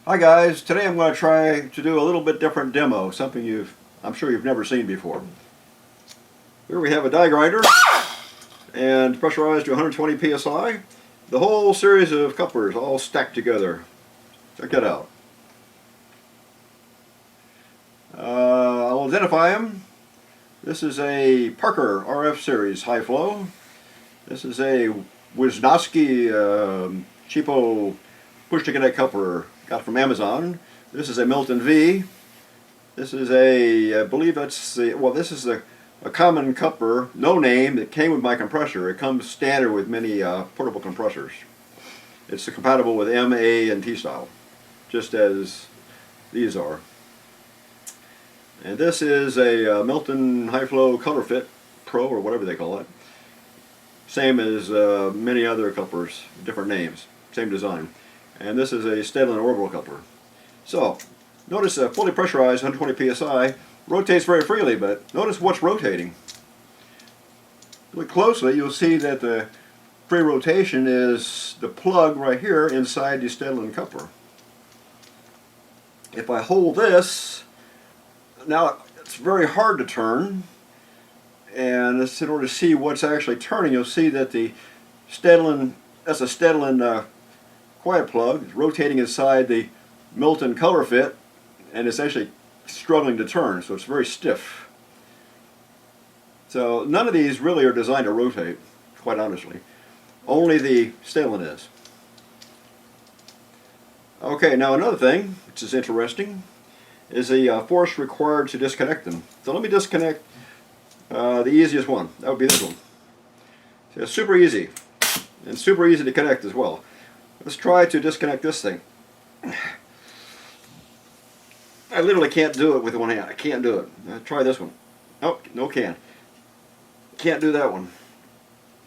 Hi guys, today I'm going to try to do a little bit different demo, something I'm sure you've never seen before. Here we have a die grinder and pressurized to 120 psi. The whole series of couplers all stacked together. Check that out. I'll identify them. This is a Parker RF series high flow. This is a Wisnowski cheapo push-to-connect coupler got from Amazon. This is a Milton V. This is I believe that's this is a common coupler, no name, that came with my compressor. It comes standard with many portable compressors. It's compatible with M, A, and T style, just as these are. And this is a Milton High Flow Color Fit Pro, or whatever they call it. Same as many other couplers, different names, same design. And this is a Stedlin orbital coupler. So, notice fully pressurized 120 psi, rotates very freely, but notice what's rotating. Look closely, you'll see that the free rotation is the plug right here inside the Stedlin coupler. If I hold this, now it's very hard to turn, and in order to see what's actually turning, you'll see that the Stedlin, that's a Stedlin quiet plug. It's rotating inside the Milton color fit, and it's actually struggling to turn, so it's very stiff. So none of these really are designed to rotate, quite honestly. Only the Stedlin is. Okay, now another thing, which is interesting, is the force required to disconnect them. So let me disconnect the easiest one. That would be this one. So it's super easy, and super easy to connect as well. Let's try to disconnect this thing. I literally can't do it with one hand. I can't do it. Try this one. Oh, no can. Can't do that one.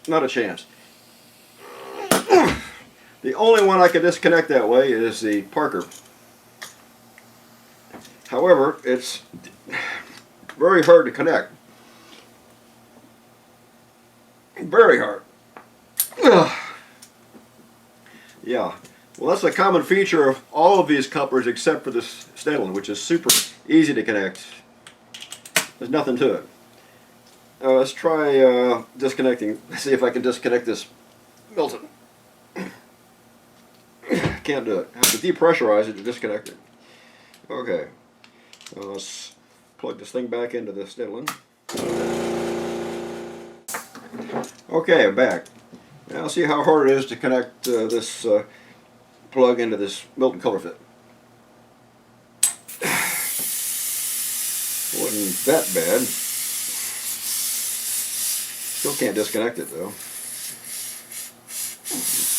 Not a chance. The only one I can disconnect that way is the Parker. However, it's very hard to connect. Very hard. Yeah, well, that's a common feature of all of these couplers except for this Stedlin, which is super easy to connect. There's nothing to it. Let's try disconnecting. Let's see if I can disconnect this Milton. Can't do it. I have to depressurize it to disconnect it. Okay, let's plug this thing back into the Stedlin. Okay, I'm back. Now see how hard it is to connect this plug into this Milton color fit. Wasn't that bad. Still can't disconnect it though.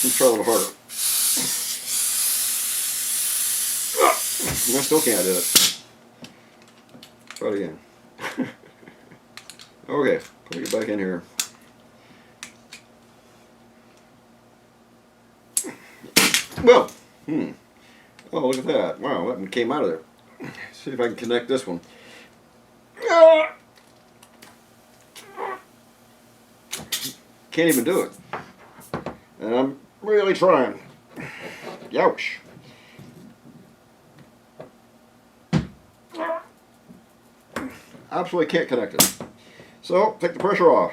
Let's try a little harder. I still can't do it. Try it again. Okay, put it back in here. Well, oh, look at that. Wow, that one came out of there. Let's see if I can connect this one. Can't even do it. And I'm really trying. Youch. Absolutely can't connect it. So, take the pressure off.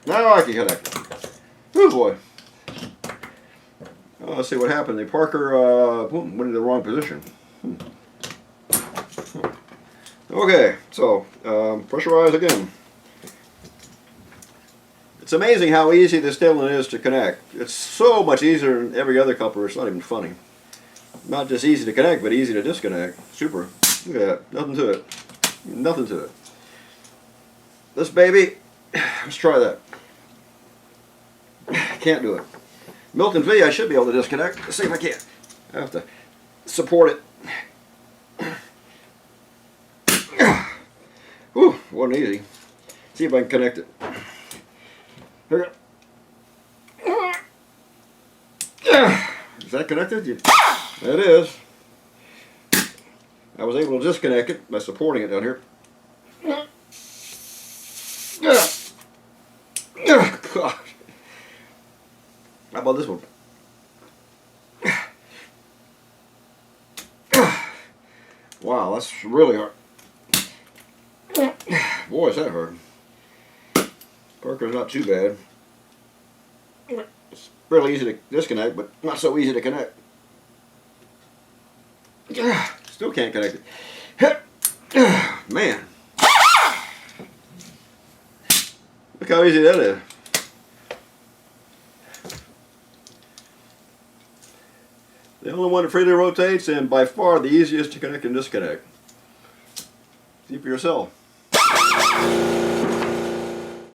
Now I can connect it. Oh boy. Let's see what happened. The Parker went in the wrong position. Okay, so pressurize again. It's amazing how easy this Stedlin is to connect. It's so much easier than every other coupler. It's not even funny. Not just easy to connect, but easy to disconnect. Super. Look at that. Nothing to it. Nothing to it. This baby, let's try that. Can't do it. Milton V, I should be able to disconnect. Let's see if I can. I have to support it. Whew, wasn't easy. See if I can connect it. Here we go. Is that connected? It is. I was able to disconnect it by supporting it down here. God. How about this one? Wow, that's really hard. Boy, is that hard. Parker's not too bad. It's fairly easy to disconnect, but not so easy to connect. Still can't connect it. Man. Look how easy that is. The only one that freely rotates, and by far the easiest to connect and disconnect. See for yourself.